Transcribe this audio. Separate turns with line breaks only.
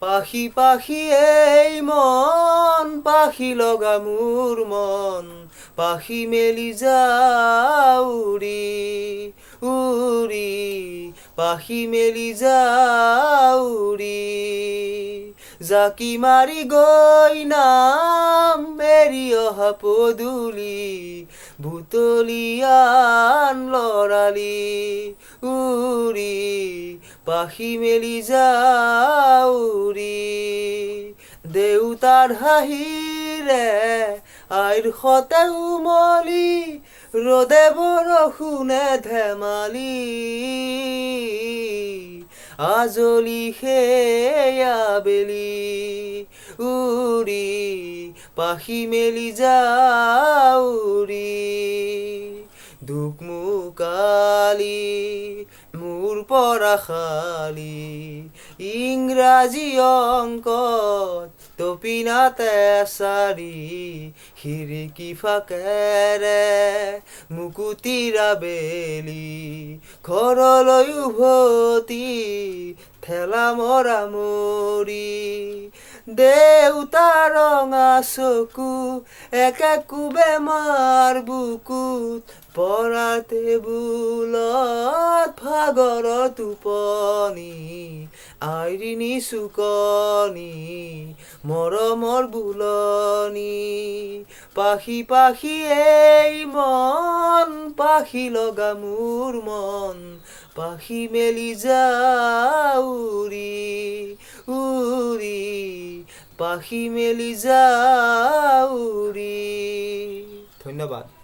পাখি পাখি এই মন পাখি লগা মোৰ মন পাখি মেলি যাওঁ উৰি উৰি পাখি মেলি যাওঁ উৰি জাকি মাৰি গৈ নাম এৰি অহা পদূলি ভুতলীয়ান লৰালি উৰি পাখি মেলি যাওঁ উৰি দেউতাৰ হাঁহিৰে আইৰ সতে উমলি ৰ'দে বৰষুণে ধেমালি আজলি সেয়া বেলি উৰি পাখি মেলি যাওঁ উৰি দুকমুকালি মোৰ পৰা খালি ইংৰাজী অংকত তপিনাতে চাৰি খিৰিকী ফাকেৰে মুকুতিৰা বেলি ঘৰলৈ উভতি ঠেলা মৰা মৰি দেউতা ৰঙা চকু একে কোবে মাৰ বুকুত পৰা টেবুলত ভাগৰৰ টোপনি আইৰিনি চুকনি মৰমৰ বুলনি পাখি পাখি এই মন পাখি লগা মোৰ মন পাখি মেলি যাওঁ উৰি উৰি পাখি মেলি যাওঁ উৰি। ধন্যবাদ।